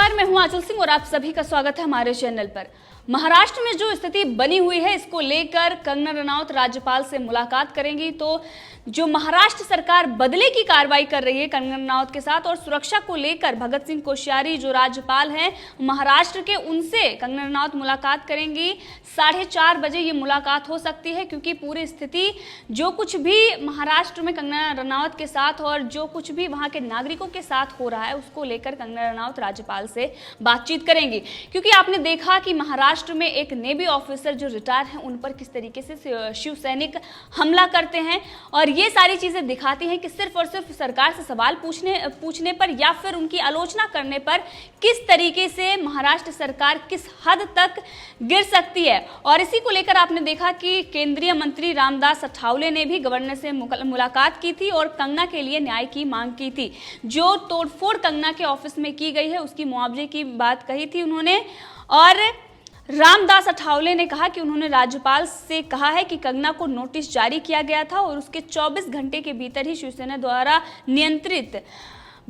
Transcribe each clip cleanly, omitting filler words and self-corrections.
नमस्कार, मैं हूं आंचल सिंह और आप सभी का स्वागत है हमारे चैनल पर। महाराष्ट्र में जो स्थिति बनी हुई है, इसको लेकर कंगना रनौत राज्यपाल से मुलाकात करेंगी। तो जो महाराष्ट्र सरकार बदले की कार्रवाई कर रही है कंगना रनौत के साथ और सुरक्षा को लेकर भगत सिंह कोश्यारी जो राज्यपाल हैं महाराष्ट्र के, उनसे कंगना रनौत मुलाकात करेंगी। 4:30 बजे ये मुलाकात हो सकती है, क्योंकि पूरी स्थिति जो कुछ भी महाराष्ट्र में कंगना रनौत के साथ और जो कुछ भी वहाँ के नागरिकों के साथ हो रहा है, उसको लेकर कंगना रनौत राज्यपाल से बातचीत करेंगी। क्योंकि आपने देखा कि महाराष्ट्र में एक नेवी ऑफिसर जो रिटायर हैं, उन पर किस तरीके से शिव सैनिक हमला करते हैं, और ये सारी चीजें दिखाती हैं कि सिर्फ और सिर्फ सरकार से सवाल पूछने पर या फिर उनकी आलोचना करने पर किस तरीके से महाराष्ट्र सरकार किस हद तक गिर सकती है। और इसी को लेकर आपने देखा कि केंद्रीय मंत्री रामदास अठावले ने भी गवर्नर से मुलाकात की थी और कंगना के लिए न्याय की मांग की थी। जो तोड़फोड़ कंगना के ऑफिस में की गई है, उसकी मुआवजे की बात कही थी उन्होंने। और रामदास अठावले ने कहा कि उन्होंने राज्यपाल से कहा है कि कंगना को नोटिस जारी किया गया था और उसके 24 घंटे के भीतर ही शिवसेना द्वारा नियंत्रित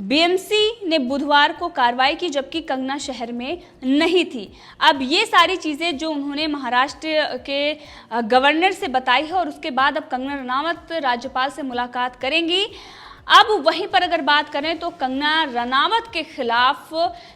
बीएमसी ने बुधवार को कार्रवाई की, जबकि कंगना शहर में नहीं थी। अब ये सारी चीज़ें जो उन्होंने महाराष्ट्र के गवर्नर से बताई है, और उसके बाद अब कंगना रनौत राज्यपाल से मुलाकात करेंगी। अब वहीं पर अगर बात करें तो कंगना रनौत के खिलाफ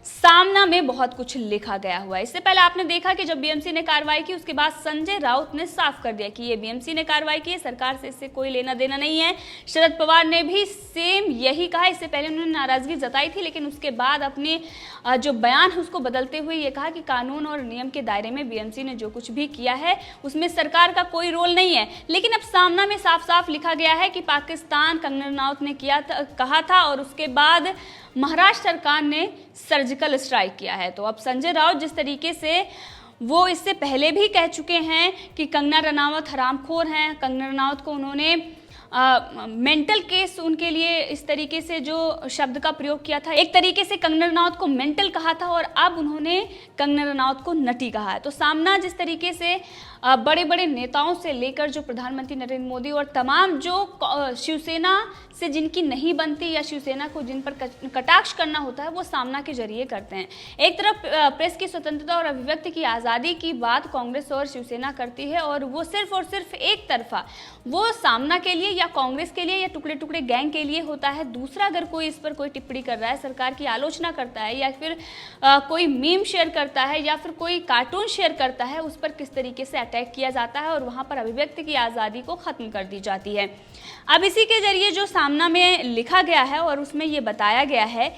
सामना में बहुत कुछ लिखा गया हुआ है। इससे पहले आपने देखा कि जब बीएमसी ने कार्रवाई की, उसके बाद संजय राउत ने साफ कर दिया कि ये बीएमसी ने कार्रवाई की है, सरकार से इससे कोई लेना देना नहीं है। शरद पवार ने भी सेम यही कहा। इससे पहले उन्होंने नाराजगी जताई थी, लेकिन उसके बाद अपने जो बयान है उसको बदलते हुए ये कहा कि कानून और नियम के दायरे में बीएमसी ने जो कुछ भी किया है उसमें सरकार का कोई रोल नहीं है। लेकिन अब सामना में साफ साफ लिखा गया है कि पाकिस्तान कंगना रनौत ने कहा था और उसके बाद महाराष्ट्र सरकार ने सर्जिकल स्ट्राइक किया है। तो अब संजय राउत जिस तरीके से वो इससे पहले भी कह चुके हैं कि कंगना रनौत हरामखोर हैं, कंगना रनौत को उन्होंने मेंटल केस उनके लिए इस तरीके से जो शब्द का प्रयोग किया था, एक तरीके से कंगना रनौत को मेंटल कहा था और अब उन्होंने कंगना रनौत को नटी कहा है। तो सामना जिस तरीके से बड़े बड़े नेताओं से लेकर जो प्रधानमंत्री नरेंद्र मोदी और तमाम जो शिवसेना से जिनकी नहीं बनती या शिवसेना को जिन पर कटाक्ष करना होता है, वो सामना के जरिए करते हैं। एक तरफ प्रेस की स्वतंत्रता और अभिव्यक्ति की आज़ादी की बात कांग्रेस और शिवसेना करती है, और वो सिर्फ और सिर्फ एक तरफा वो सामना के लिए या कांग्रेस के लिए या टुकड़े टुकड़े गैंग के लिए होता है। दूसरा अगर कोई इस पर कोई टिप्पणी कर रहा है, सरकार की आलोचना करता है, या फिर कोई मीम शेयर करता है या फिर कोई कार्टून शेयर करता है, उस पर किस तरीके से अटैक किया जाता है और वहां पर अभिव्यक्ति की आज़ादी को खत्म कर दी जाती है। अब इसी के जरिए जो सामना में लिखा गया है और उसमें ये बताया गया है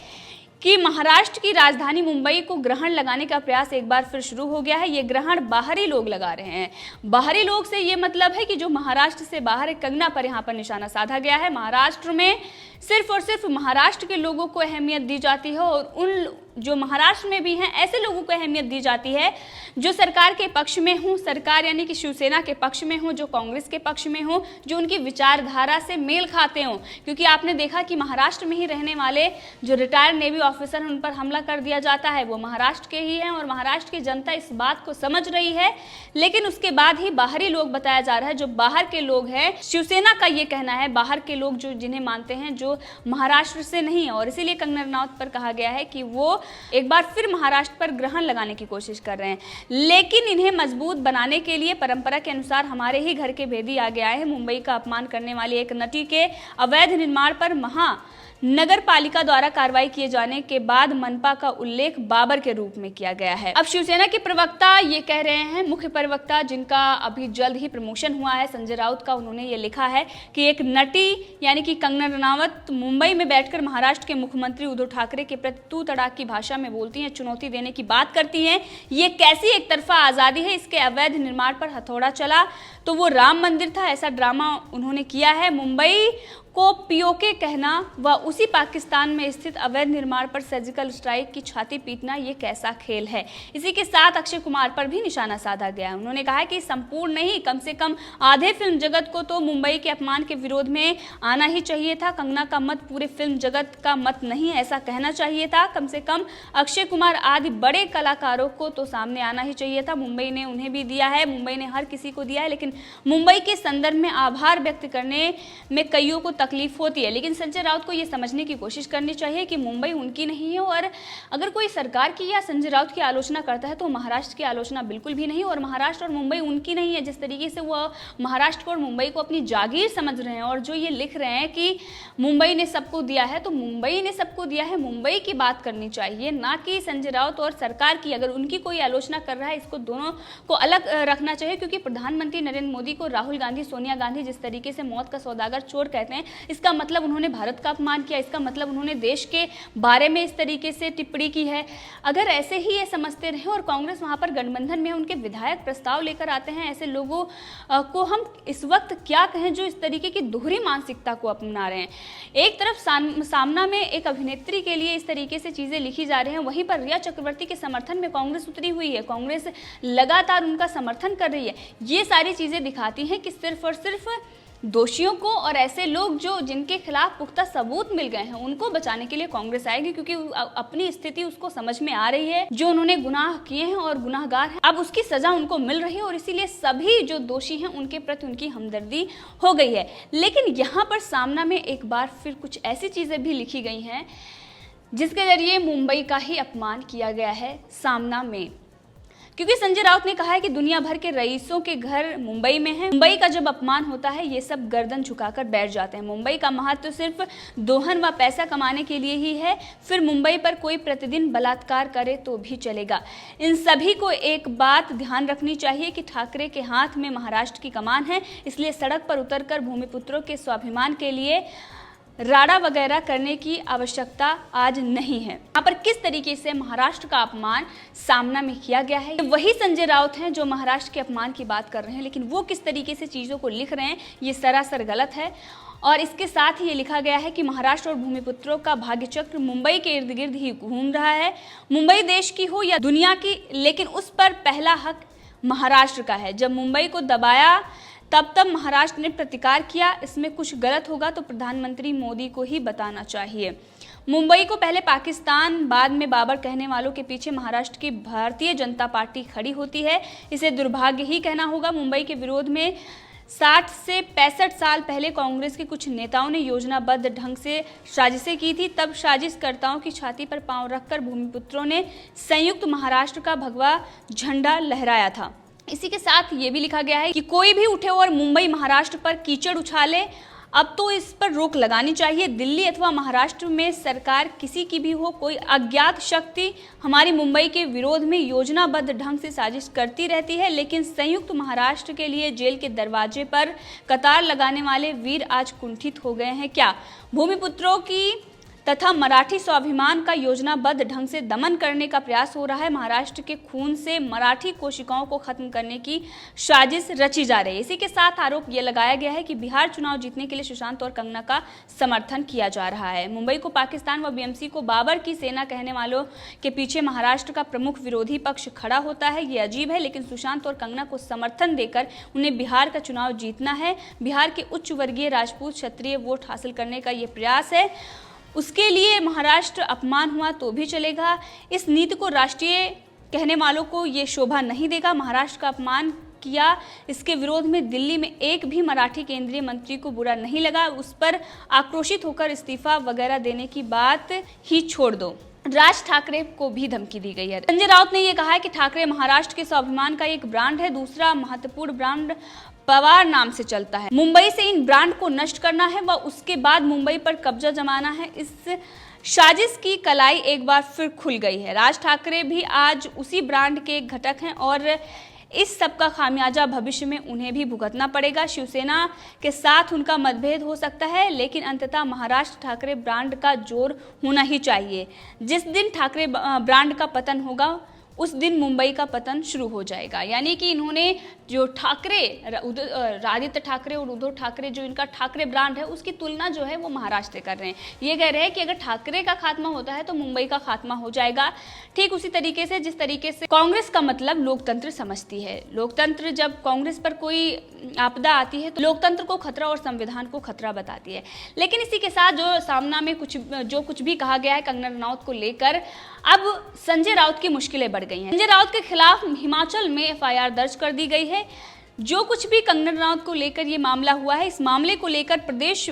कि महाराष्ट्र की राजधानी मुंबई को ग्रहण लगाने का प्रयास एक बार फिर शुरू हो गया है। ये ग्रहण बाहरी लोग लगा रहे हैं। बाहरी लोग से ये मतलब है कि जो महाराष्ट्र से बाहर है, कंगना पर यहाँ पर निशाना साधा गया है। महाराष्ट्र में सिर्फ और सिर्फ महाराष्ट्र के लोगों को अहमियत दी जाती है, और उन जो महाराष्ट्र में भी हैं ऐसे लोगों को अहमियत दी जाती है जो सरकार के पक्ष में हों, सरकार यानी कि शिवसेना के पक्ष में हों, जो कांग्रेस के पक्ष में हों, जो उनकी विचारधारा से मेल खाते हों। क्योंकि आपने देखा कि महाराष्ट्र में ही रहने वाले जो रिटायर्ड नेवी ऑफिसर हैं, उन पर हमला कर दिया जाता है, वो महाराष्ट्र के ही हैं और महाराष्ट्र की जनता इस बात को समझ रही है। लेकिन उसके बाद ही बाहरी लोग बताया जा रहा है, जो बाहर के लोग हैं, शिवसेना का ये कहना है, बाहर के लोग जो जिन्हें मानते हैं, जो महाराष्ट्र से नहीं है। और इसीलिए कंगना रनौत पर कहा गया है कि वो एक बार फिर महाराष्ट्र पर ग्रहण लगाने की कोशिश कर रहे हैं। लेकिन इन्हें मजबूत बनाने के लिए परंपरा के अनुसार हमारे ही घर के भेदी आगे आए हैं। मुंबई का अपमान करने वाली एक नटी के अवैध निर्माण पर नगर पालिका द्वारा कार्रवाई किए जाने के बाद मनपा का उल्लेख बाबर के रूप में किया गया है। अब शिवसेना के प्रवक्ता ये कह रहे हैं, मुख्य प्रवक्ता जिनका अभी जल्द ही प्रमोशन हुआ है, संजय राउत का, उन्होंने ये लिखा है कि एक नटी यानी कि कंगना रनौत मुंबई में बैठकर महाराष्ट्र के मुख्यमंत्री उद्धव ठाकरे के प्रति तू तड़ाक की भाषा में बोलती हैं, चुनौती देने की बात करती हैं। ये कैसी एक तरफा आज़ादी है? इसके अवैध निर्माण पर हथौड़ा चला तो वो राम मंदिर था, ऐसा ड्रामा उन्होंने किया है। मुंबई को पीओके कहना व उसी पाकिस्तान में स्थित अवैध निर्माण पर सर्जिकल स्ट्राइक की छाती पीटना, ये कैसा खेल है? इसी के साथ अक्षय कुमार पर भी निशाना साधा गया। उन्होंने कहा कि संपूर्ण नहीं, कम से कम आधे फिल्म जगत को तो मुंबई के अपमान के विरोध में आना ही चाहिए था। कंगना का मत पूरे फिल्म जगत का मत नहीं, ऐसा कहना चाहिए था। कम से कम अक्षय कुमार आदि बड़े कलाकारों को तो सामने आना ही चाहिए था। मुंबई ने उन्हें भी दिया है, मुंबई ने हर किसी को दिया है, लेकिन मुंबई के संदर्भ में आभार व्यक्त करने में कईयों को तकलीफ होती है, लेकिन संजय राउत को ये समझने की कोशिश करनी चाहिए कि मुंबई उनकी नहीं है, और अगर कोई सरकार की या संजय राउत की आलोचना करता है तो महाराष्ट्र की आलोचना बिल्कुल भी नहीं, और महाराष्ट्र और मुंबई उनकी नहीं है। जिस तरीके से वो महाराष्ट्र को और मुंबई को अपनी जागीर समझ रहे हैं और जो ये लिख रहे हैं कि मुंबई ने सबको दिया है, तो मुंबई ने सबको दिया है, मुंबई की बात करनी चाहिए, ना कि संजय राउत और सरकार की। अगर उनकी कोई आलोचना कर रहा है, इसको दोनों को अलग रखना चाहिए, क्योंकि प्रधानमंत्री नरेंद्र मोदी को राहुल गांधी, सोनिया गांधी जिस तरीके से मौत का सौदागर चोर कहते हैं, इसका मतलब उन्होंने भारत का अपमान किया, इसका मतलब उन्होंने देश के बारे में इस तरीके से टिप्पणी की है। अगर ऐसे ही ये समझते रहे और कांग्रेस वहां पर गठबंधन में उनके विधायक प्रस्ताव लेकर आते हैं, ऐसे लोगों को हम इस वक्त क्या कहें जो इस तरीके की दोहरी मानसिकता को अपना रहे हैं। एक तरफ सामना में एक अभिनेत्री के लिए इस तरीके से चीजें लिखी जा रही हैं, वहीं पर रिया चक्रवर्ती के समर्थन में कांग्रेस उतरी हुई है, कांग्रेस लगातार उनका समर्थन कर रही है। ये सारी चीजें दिखाती हैं कि सिर्फ और सिर्फ दोषियों को और ऐसे लोग जिनके खिलाफ पुख्ता सबूत मिल गए हैं उनको बचाने के लिए कांग्रेस आएगी, क्योंकि अपनी स्थिति उसको समझ में आ रही है। जो उन्होंने गुनाह किए हैं और गुनाहगार हैं, अब उसकी सजा उनको मिल रही है, और इसीलिए सभी जो दोषी हैं उनके प्रति उनकी हमदर्दी हो गई है। लेकिन यहाँ पर सामना में एक बार फिर कुछ ऐसी चीजें भी लिखी गई हैं जिसके जरिए मुंबई का ही अपमान किया गया है सामना में, क्योंकि संजय राउत ने कहा है कि दुनिया भर के रईसों के घर मुंबई में है। मुंबई का जब अपमान होता है ये सब गर्दन झुकाकर बैठ जाते हैं। मुंबई का महत्व सिर्फ दोहन व पैसा कमाने के लिए ही है, फिर मुंबई पर कोई प्रतिदिन बलात्कार करे तो भी चलेगा। इन सभी को एक बात ध्यान रखनी चाहिए कि ठाकरे के हाथ में महाराष्ट्र की कमान है, इसलिए सड़क पर उतरकर भूमिपुत्रों के स्वाभिमान के लिए राड़ा वगैरह करने की आवश्यकता आज नहीं है। यहाँ पर किस तरीके से महाराष्ट्र का अपमान सामना में किया गया है, वही संजय राउत हैं जो महाराष्ट्र के अपमान की बात कर रहे हैं, लेकिन वो किस तरीके से चीज़ों को लिख रहे हैं ये सरासर गलत है। और इसके साथ ही ये लिखा गया है कि महाराष्ट्र और भूमिपुत्रों का भाग्यचक्र मुंबई के इर्द गिर्द ही घूम रहा है। मुंबई देश की हो या दुनिया की, लेकिन उस पर पहला हक महाराष्ट्र का है। जब मुंबई को दबाया तब महाराष्ट्र ने प्रतिकार किया। इसमें कुछ गलत होगा तो प्रधानमंत्री मोदी को ही बताना चाहिए। मुंबई को पहले पाकिस्तान बाद में बाबर कहने वालों के पीछे महाराष्ट्र की भारतीय जनता पार्टी खड़ी होती है। इसे दुर्भाग्य ही कहना होगा। मुंबई के विरोध में 60 से 65 साल पहले कांग्रेस के कुछ नेताओं ने योजनाबद्ध ढंग से साजिशें की थी। तब साजिशकर्ताओं की छाती पर पांव रखकर भूमिपुत्रों ने संयुक्त महाराष्ट्र का भगवा झंडा लहराया था। इसी के साथ ये भी लिखा गया है कि कोई भी उठे और मुंबई महाराष्ट्र पर कीचड़ उछाले, अब तो इस पर रोक लगानी चाहिए। दिल्ली अथवा महाराष्ट्र में सरकार किसी की भी हो, कोई अज्ञात शक्ति हमारी मुंबई के विरोध में योजनाबद्ध ढंग से साजिश करती रहती है, लेकिन संयुक्त महाराष्ट्र के लिए जेल के दरवाजे पर कतार लगाने वाले वीर आज कुंठित हो गए हैं क्या? भूमिपुत्रों की तथा मराठी स्वाभिमान का योजनाबद्ध ढंग से दमन करने का प्रयास हो रहा है। महाराष्ट्र के खून से मराठी कोशिकाओं को खत्म करने की साजिश रची जा रही है। इसी के साथ आरोप यह लगाया गया है कि बिहार चुनाव जीतने के लिए सुशांत और कंगना का समर्थन किया जा रहा है। मुंबई को पाकिस्तान व बीएमसी को बाबर की सेना कहने वालों के पीछे महाराष्ट्र का प्रमुख विरोधी पक्ष खड़ा होता है। ये अजीब है, लेकिन सुशांत और कंगना को समर्थन देकर उन्हें बिहार का चुनाव जीतना है। बिहार के उच्च वर्गीय राजपूत क्षत्रिय वोट हासिल करने का ये प्रयास है। उसके लिए महाराष्ट्र अपमान हुआ तो भी चलेगा। इस नीति को राष्ट्रीय कहने वालों को ये शोभा नहीं देगा। महाराष्ट्र का अपमान किया, इसके विरोध में दिल्ली में एक भी मराठी केंद्रीय मंत्री को बुरा नहीं लगा। उस पर आक्रोशित होकर इस्तीफा वगैरह देने की बात ही छोड़ दो। राज ठाकरे को भी धमकी दी गई है। संजय राउत ने यह कहा है कि ठाकरे महाराष्ट्र के स्वाभिमान का एक ब्रांड है, दूसरा महत्वपूर्ण ब्रांड पवार नाम से चलता है। मुंबई से इन ब्रांड को नष्ट करना है व उसके बाद मुंबई पर कब्जा जमाना है। इस साजिश की कलाई एक बार फिर खुल गई है। राज ठाकरे भी आज उसी ब्रांड के घटक हैं और इस सब का खामियाजा भविष्य में उन्हें भी भुगतना पड़ेगा। शिवसेना के साथ उनका मतभेद हो सकता है, लेकिन अंततः महाराष्ट्र ठाकरे ब्रांड का जोर होना ही चाहिए। जिस दिन ठाकरे ब्रांड का पतन होगा उस दिन मुंबई का पतन शुरू हो जाएगा। यानी कि इन्होंने जो ठाकरे, आदित्य ठाकरे और उद्धव ठाकरे, जो इनका ठाकरे ब्रांड है उसकी तुलना जो है वो महाराष्ट्र से कर रहे हैं। ये कह रहे हैं कि अगर ठाकरे का खात्मा होता है तो मुंबई का खात्मा हो जाएगा। ठीक उसी तरीके से जिस तरीके से कांग्रेस का मतलब लोकतंत्र समझती है। लोकतंत्र, जब कांग्रेस पर कोई आपदा आती है तो लोकतंत्र को खतरा और संविधान को खतरा बताती है। लेकिन इसी के साथ जो सामना में जो कुछ भी कहा गया है कंगना रनौत को लेकर, अब संजय राउत की मुश्किलें बढ़ गई हैं। संजय राउत के खिलाफ हिमाचल में एफआईआर दर्ज कर दी गई है। जो कुछ भी कंगना रनौत को लेकर ये मामला हुआ है, इस मामले को लेकर प्रदेश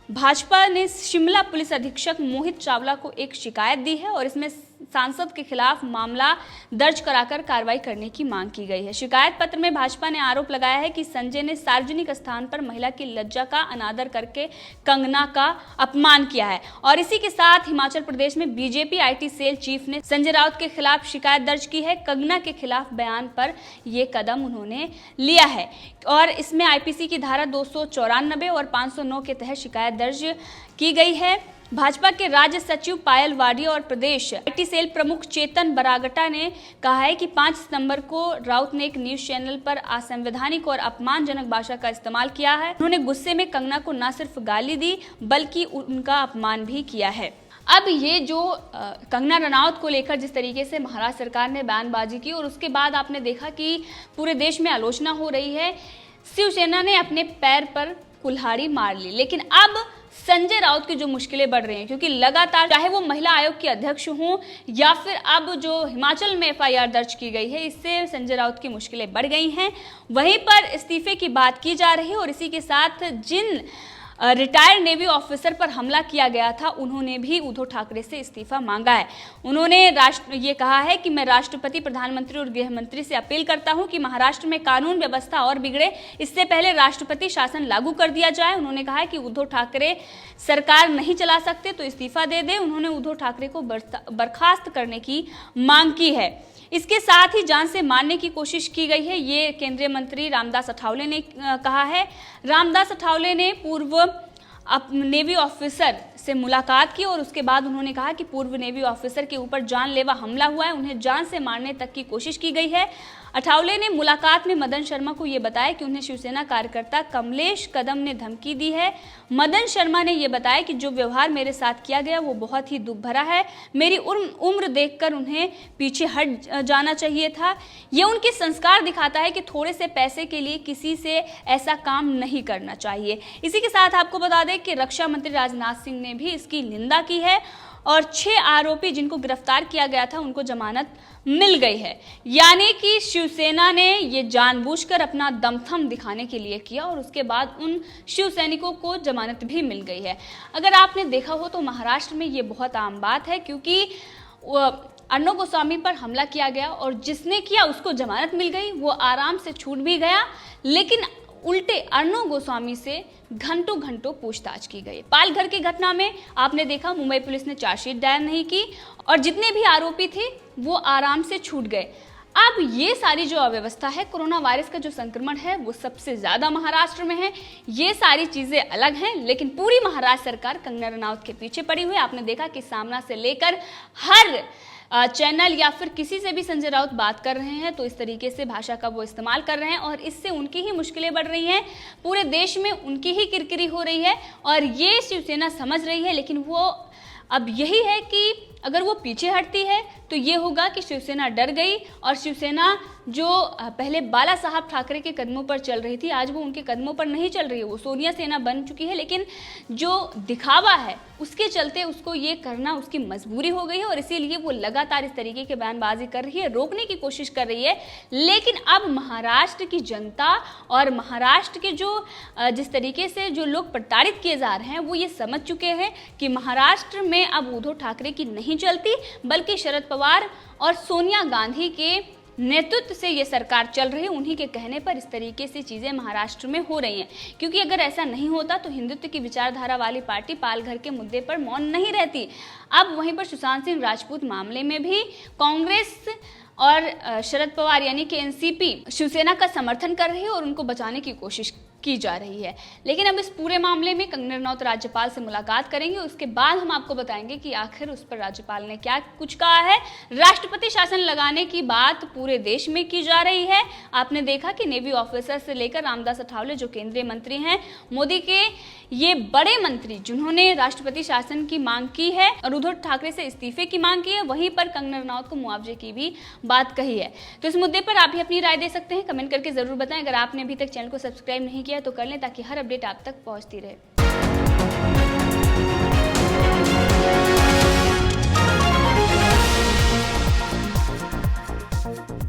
भाजपा ने शिमला पुलिस अधीक्षक मोहित चावला को एक शिकायत दी है और इसमें सांसद के खिलाफ मामला दर्ज कराकर कार्रवाई करने की मांग की गई है। शिकायत पत्र में भाजपा ने आरोप लगाया है कि संजय ने सार्वजनिक स्थान पर महिला की लज्जा का अनादर करके कंगना का अपमान किया है और इसी के साथ हिमाचल प्रदेश में बीजेपी आईटी सेल चीफ ने संजय राउत के खिलाफ शिकायत दर्ज की है। कंगना के खिलाफ बयान पर यह कदम उन्होंने लिया है और इसमें आईपीसी की धारा 294 और 509 के तहत शिकायत दर्ज की गई है। भाजपा के राज्य सचिव पायल वाडिया और प्रदेश आईटी सेल प्रमुख चेतन बरागटा ने कहा है कि 5 सितंबर को राउत ने एक न्यूज चैनल पर असंवैधानिक और अपमानजनक भाषा का इस्तेमाल किया है। उन्होंने गुस्से में कंगना को न सिर्फ गाली दी बल्कि उनका अपमान भी किया है। अब ये जो कंगना रनौत को लेकर जिस तरीके से महाराष्ट्र सरकार ने बयानबाजी की और उसके बाद आपने देखा कि पूरे देश में आलोचना हो रही है, शिवसेना ने अपने पैर पर कुल्हाड़ी मार ली। लेकिन अब संजय राउत की जो मुश्किलें बढ़ रही हैं, क्योंकि लगातार चाहे वो महिला आयोग के अध्यक्ष हों या फिर अब जो हिमाचल में एफआईआर दर्ज की गई है, इससे संजय राउत की मुश्किलें बढ़ गई हैं। वहीं पर इस्तीफे की बात की जा रही है और इसी के साथ जिन रिटायर्ड नेवी ऑफिसर पर हमला किया गया था उन्होंने भी उद्धव ठाकरे से इस्तीफा मांगा है। उन्होंने ये कहा है कि मैं राष्ट्रपति, प्रधानमंत्री और गृह मंत्री से अपील करता हूं कि महाराष्ट्र में कानून व्यवस्था और बिगड़े, इससे पहले राष्ट्रपति शासन लागू कर दिया जाए। उन्होंने कहा है कि उद्धव ठाकरे सरकार नहीं चला सकते तो इस्तीफा दे दे। उन्होंने उद्धव ठाकरे को बर्खास्त करने की मांग की है। इसके साथ ही जान से मारने की कोशिश की गई है, ये केंद्रीय मंत्री रामदास अठावले ने कहा है। रामदास अठावले ने पूर्व नेवी ऑफिसर से मुलाकात की और उसके बाद उन्होंने कहा कि पूर्व नेवी ऑफिसर के ऊपर जानलेवा हमला हुआ है, उन्हें जान से मारने तक की कोशिश की गई है। अठावले ने मुलाकात में मदन शर्मा को यह बताया कि उन्हें शिवसेना कार्यकर्ता कमलेश कदम ने धमकी दी है। मदन शर्मा ने यह बताया कि जो व्यवहार मेरे साथ किया गया वो बहुत ही दुख भरा है, मेरी उम्र देखकर उन्हें पीछे हट जाना चाहिए था। ये उनके संस्कार दिखाता है कि थोड़े से पैसे के लिए किसी से ऐसा काम नहीं करना चाहिए। इसी के साथ आपको बता दें कि रक्षा मंत्री राजनाथ सिंह ने भी इसकी निंदा की है और 6 आरोपी जिनको गिरफ्तार किया गया था उनको जमानत मिल गई है। यानी कि शिवसेना ने ये जानबूझकर अपना दमथम दिखाने के लिए किया और उसके बाद उन शिव सैनिकों को जमानत भी मिल गई है। अगर आपने देखा हो तो महाराष्ट्र में ये बहुत आम बात है, क्योंकि अर्णव गोस्वामी पर हमला किया गया और जिसने किया उसको जमानत मिल गई, वो आराम से छूट भी गया, लेकिन उल्टे अर्णव गोस्वामी से घंटों घंटों पूछताछ की गई। पालघर की घटना में आपने देखा मुंबई पुलिस ने चार्जशीट दायर नहीं की और जितने भी आरोपी थे वो आराम से छूट गए। अब ये सारी जो अव्यवस्था है, कोरोना वायरस का जो संक्रमण है वो सबसे ज्यादा महाराष्ट्र में है। ये सारी चीजें अलग हैं, लेकिन पूरी महाराष्ट्र सरकार कंगना रनौत के पीछे पड़ी हुई है। आपने देखा कि सामना से लेकर हर चैनल या फिर किसी से भी संजय राउत बात कर रहे हैं तो इस तरीके से भाषा का वो इस्तेमाल कर रहे हैं और इससे उनकी ही मुश्किलें बढ़ रही हैं, पूरे देश में उनकी ही किरकिरी हो रही है और ये शिवसेना समझ रही है। लेकिन वो अब यही है कि अगर वो पीछे हटती है तो ये होगा कि शिवसेना डर गई और शिवसेना जो पहले बाला साहब ठाकरे के कदमों पर चल रही थी, आज वो उनके कदमों पर नहीं चल रही है, वो सोनिया सेना बन चुकी है। लेकिन जो दिखावा है उसके चलते उसको ये करना उसकी मजबूरी हो गई है और इसीलिए वो लगातार इस तरीके के बयानबाजी कर रही है, रोकने की कोशिश कर रही है। लेकिन अब महाराष्ट्र की जनता और महाराष्ट्र के जो जिस तरीके से जो लोग प्रताड़ित किए जा रहे हैं वो ये समझ चुके हैं कि महाराष्ट्र में अब उद्धव ठाकरे की नहीं चलती, बल्कि शरद पवार और सोनिया गांधी के नेतृत्व से ये सरकार चल रही है। उन्हीं के कहने पर इस तरीके से चीजें महाराष्ट्र में हो रही हैं, क्योंकि अगर ऐसा नहीं होता तो हिंदुत्व की विचारधारा वाली पार्टी पालघर के मुद्दे पर मौन नहीं रहती। अब वहीं पर सुशांत सिंह राजपूत मामले में भी कांग्रेस और शरद पवार यानी कि एनसीपी शिवसेना का समर्थन कर रही है और उनको बचाने की कोशिश की जा रही है। लेकिन अब इस पूरे मामले में कंगना रनौत राज्यपाल से मुलाकात करेंगे, उसके बाद हम आपको बताएंगे कि आखिर उस पर राज्यपाल ने क्या कुछ कहा है। राष्ट्रपति शासन लगाने की बात पूरे देश में की जा रही है। आपने देखा कि नेवी ऑफिसर से लेकर रामदास अठावले जो केंद्रीय मंत्री हैं, मोदी के ये बड़े मंत्री जिन्होंने राष्ट्रपति शासन की मांग की है और उद्धव ठाकरे से इस्तीफे की मांग की है, वहीं पर कंगना रनौत को मुआवजे की भी बात कही है। तो इस मुद्दे पर आप भी अपनी राय दे सकते हैं, कमेंट करके जरूर बताएं। अगर आपने अभी तक चैनल को सब्सक्राइब नहीं किया तो कर लें ताकि हर अपडेट आप तक पहुंचती रहे।